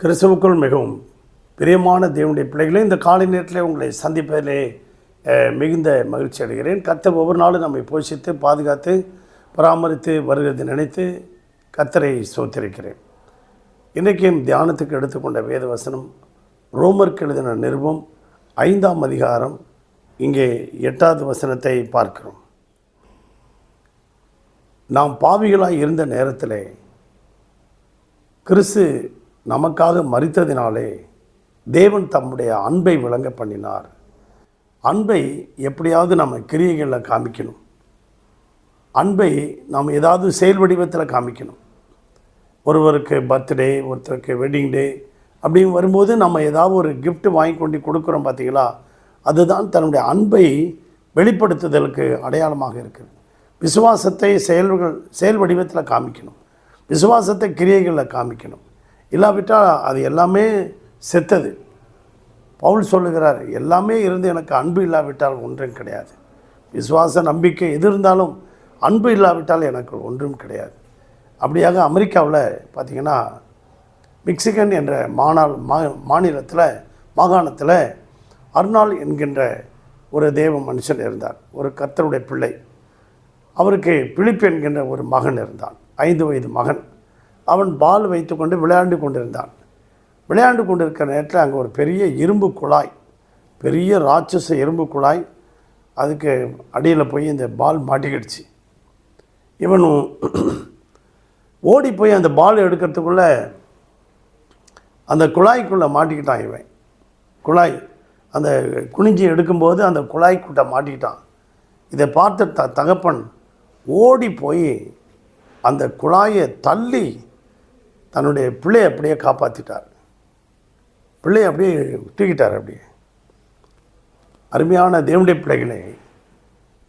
கிறிஸ்துவுக்குள் மிகவும் பிரியமான தேவனுடைய பிள்ளைகளே, இந்த காலை நேரத்தில் உங்களை சந்திப்பதிலே மிகுந்த மகிழ்ச்சி அடைகிறேன். கர்த்தர் ஒவ்வொரு நாளும் நம்மை போஷித்து பாதுகாத்து பராமரித்து வருகிறது நினைத்து கர்த்தரை ஸ்தோத்திரிக்கிறேன். இன்றைக்கும் தியானத்துக்கு எடுத்துக்கொண்ட வேத வசனம் ரோமருக்கு எழுதின நிருபம் 5ஆம் அதிகாரம், இங்கே 8வது வசனத்தை பார்க்கிறோம். நாம் பாவிகளாய் இருந்த நேரத்தில் கிறிஸ்து நமக்காக மரித்ததினாலே தேவன் தம்முடைய அன்பை விளங்க பண்ணினார். அன்பை எப்படியாவது நம்ம கிரியைகளில் காமிக்கணும். அன்பை நாம் ஏதாவது செயல் வடிவத்தில் காமிக்கணும். ஒருவருக்கு பர்த்டே, ஒருத்தருக்கு வெட்டிங் டே அப்படின்னு வரும்போது நம்ம ஏதாவது ஒரு கிஃப்ட் வாங்கி கொண்டு கொடுக்குறோம் பார்த்தீங்களா, அதுதான் தன்னுடைய அன்பை வெளிப்படுத்துதலுக்கு அடையாளமாக இருக்குது. விசுவாசத்தை செயல் வடிவத்தில் காமிக்கணும். விசுவாசத்தை கிரியைகளில் காமிக்கணும். இல்லாவிட்டால் அது எல்லாமே செத்தது. பவுல் சொல்லுகிறார், எல்லாமே இருந்து எனக்கு அன்பு இல்லாவிட்டால் ஒன்றும் கிடையாது. விசுவாச நம்பிக்கை எது இருந்தாலும் அன்பு இல்லாவிட்டால் எனக்கு ஒன்றும் கிடையாது. அப்படியாக அமெரிக்காவில் பார்த்திங்கன்னா மிக்சிகன் என்ற மாகாணத்தில் அர்னால் என்கின்ற ஒரு தேவ மனுஷன் இருந்தார். ஒரு கர்த்தருடைய பிள்ளை. அவருக்கு பிலிப் என்கின்ற ஒரு மகன் இருந்தான், 5 வயது மகன். அவன் பால் வைத்து கொண்டு விளையாண்டு கொண்டிருக்கிற நேரத்தில் அங்கே ஒரு பெரிய இரும்பு குழாய், பெரிய ராட்சச இரும்பு குழாய், அதுக்கு அடியில் போய் இந்த பால் மாட்டிக்கிடுச்சு. இவனும் ஓடி போய் அந்த பால் எடுக்கிறதுக்குள்ளே அந்த குழாய்க்குள்ளே மாட்டிக்கிட்டான். இவன் குழாய் அந்த குனிஞ்சி எடுக்கும்போது அந்த குழாய்க்குள்ளே மாட்டிக்கிட்டான். இதை பார்த்து தகப்பன் ஓடி போய் அந்த குழாயை தள்ளி தன்னுடைய பிள்ளையை அப்படியே காப்பாற்றிட்டார். பிள்ளையை அப்படியே தூக்கிட்டார். அப்படியே அருமையான தேவனுடைய பிள்ளைகளே,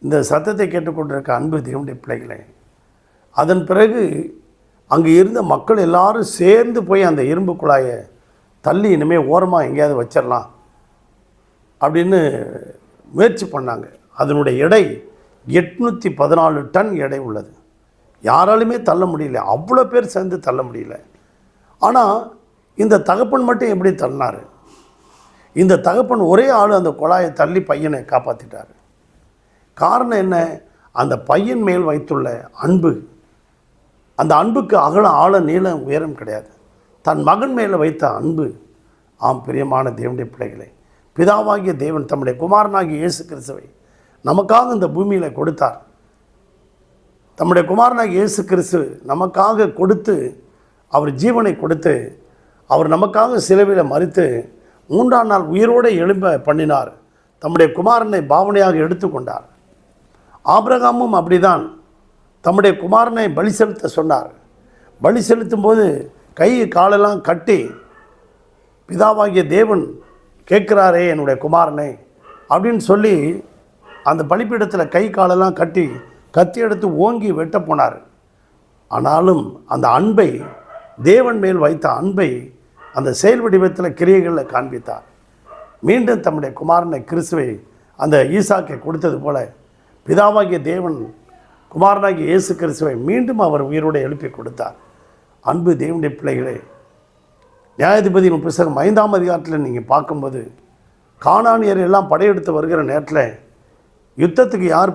இந்த சத்தத்தை கேட்டுக்கொண்டிருக்க அன்பு தேவனுடைய பிள்ளைகளே, அதன் பிறகு அங்கே இருந்த மக்கள் எல்லாரும் சேர்ந்து போய் அந்த இரும்பு குழாயை தள்ளி இனிமேல் ஓரமாக எங்கேயாவது வச்சிடலாம் அப்படின்னு முயற்சி பண்ணாங்க. அதனுடைய எடை 814 டன் எடை உள்ளது. யாராலுமே தள்ள முடியல. அவ்வளோ பேர் சேர்ந்து தள்ள முடியல. ஆனால் இந்த தகப்பன் மட்டும் எப்படி தள்ளினார்? இந்த தகப்பன் ஒரே ஆள் அந்த குழாயை தள்ளி பையனை காப்பாற்றிட்டார். காரணம் என்ன? அந்த பையன் மேல் வைத்துள்ள அன்பு. அந்த அன்புக்கு அகலம், ஆழம், நீளம், உயரம் கிடையாது. தன் மகன் மேலே வைத்த அன்பு. ஆம் பிரியமான தேவனுடைய பிள்ளைகளை, பிதாவாகிய தேவன் தம்முடைய குமாரனாகிய இயேசு கிறிஸ்துவை நமக்காக இந்த பூமியில் கொடுத்தார். தம்முடைய குமாரனாகிய இயேசு கிறிஸ்து நமக்காக கொடுத்து, அவர் ஜீவனை கொடுத்து, அவர் நமக்காக சிலுவையில் மரித்து 3ஆம் நாள் உயிரோடு எழும்ப பண்ணினார். தம்முடைய குமாரனை பாவனையாக எடுத்துக்கொண்டார். ஆபிரகாமும் அப்படிதான் தம்முடைய குமாரனை பலி செலுத்த சொன்னார். பலி செலுத்தும் போது கை காலெல்லாம் கட்டி, பிதாவாகிய தேவன் கேட்குறாரே என்னுடைய குமாரனை அப்படின்னு சொல்லி அந்த பலிப்பீடத்தில் கை காலெல்லாம் கட்டி கத்தி எடுத்து ஓங்கி வெட்ட போனார். ஆனாலும் அந்த அன்பை, தேவன் மேல் வைத்த அன்பை அந்த செயல் வடிவத்தில் கிரியைகளில் காண்பித்தார். மீண்டும் தம்முடைய குமாரனை கிறிஸ்துவை அந்த ஈசாக்கை கொடுத்தது போல பிதாவாகிய தேவன் குமாரனாகிய இயேசு கிறிஸ்துவை மீண்டும் அவர் உயிரோடு எழுப்பி கொடுத்தார். அன்பு தேவனுடைய பிள்ளைகளே, நியாயாதிபதியின் புத்தகம் 5ஆம் அதிகாரத்தில் நீங்கள் பார்க்கும்போது கானானியர் எல்லாம் படையெடுத்து வருகிற நேரத்தில் யுத்தத்துக்கு யார்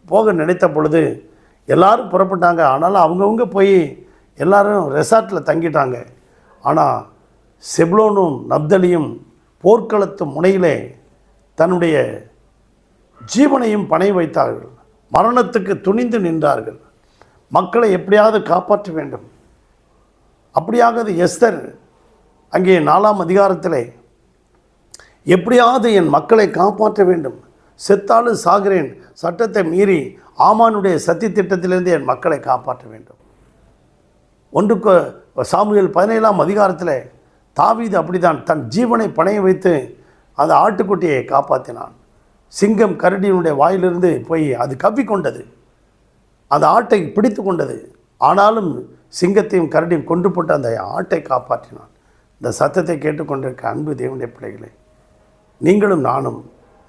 போக நினைத்த பொழுது எல்லாரும் புறப்பட்டாங்க. ஆனாலும் அவங்கவுங்க போய் எல்லாரும் ரெசார்ட்டில் தங்கிட்டாங்க. ஆனால் செப்லோனும் நப்தலியும் போர்க்களத்து முனையிலே தன்னுடைய ஜீவனையும் பணை வைத்தார்கள். மரணத்துக்கு துணிந்து நின்றார்கள். மக்களை எப்படியாவது காப்பாற்ற வேண்டும். அப்படியாக எஸ்தர் அங்கே 4ஆம் அதிகாரத்தில் எப்படியாவது என் மக்களை காப்பாற்ற வேண்டும், செத்தாலும் சாகிறேன், சட்டத்தை மீறி ஆமானுடைய சத்தி திட்டத்திலிருந்து என் மக்களை காப்பாற்ற வேண்டும். 1 சாமுவேல் 17ஆம் அதிகாரத்தில் தாவீது அப்படிதான் தன் ஜீவனை பணைய வைத்து அந்த ஆட்டுக்குட்டியை காப்பாற்றினான். சிங்கம் கரடியினுடைய வாயிலிருந்து போய் அது கவ்விக்கொண்டது, அந்த ஆட்டை பிடித்து கொண்டது. ஆனாலும் சிங்கத்தையும் கரடியும் கொண்டு போட்டு அந்த ஆட்டை காப்பாற்றினான். இந்த சத்தத்தை கேட்டுக்கொண்டிருக்க அன்பு தேவனுடைய பிள்ளைகளை, நீங்களும் நானும்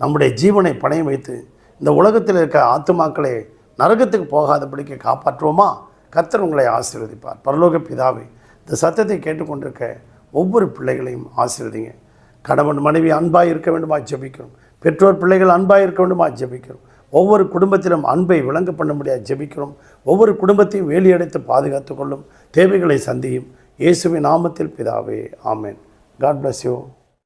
நம்முடைய ஜீவனை பணைய வைத்து இந்த உலகத்தில் இருக்க ஆத்துமாக்களை நரகத்துக்கு போகாதபடிக்கு காப்பாற்றுவோமா? கர்த்தர் உங்களை ஆசீர்வதிப்பார். பரலோக பிதாவே, இந்த சத்தத்தை கேட்டுக்கொண்டிருக்க ஒவ்வொரு பிள்ளைகளையும் ஆசீர்வதிங்க. கணவன் மனைவி அன்பாக இருக்க வேண்டுமா ஜெபிக்கிறோம். பெற்றோர் பிள்ளைகள் அன்பாக இருக்க வேண்டுமா ஜெபிக்கிறோம். ஒவ்வொரு குடும்பத்திலும் அன்பை விளங்க பண்ண முடியாது ஜெபிக்கிறோம். ஒவ்வொரு குடும்பத்தையும் வேலியடைத்து பாதுகாத்து கொள்ளும். தேவைகளை சந்தியும். இயேசுவின் நாமத்தில் பிதாவே, ஆமென். God bless you.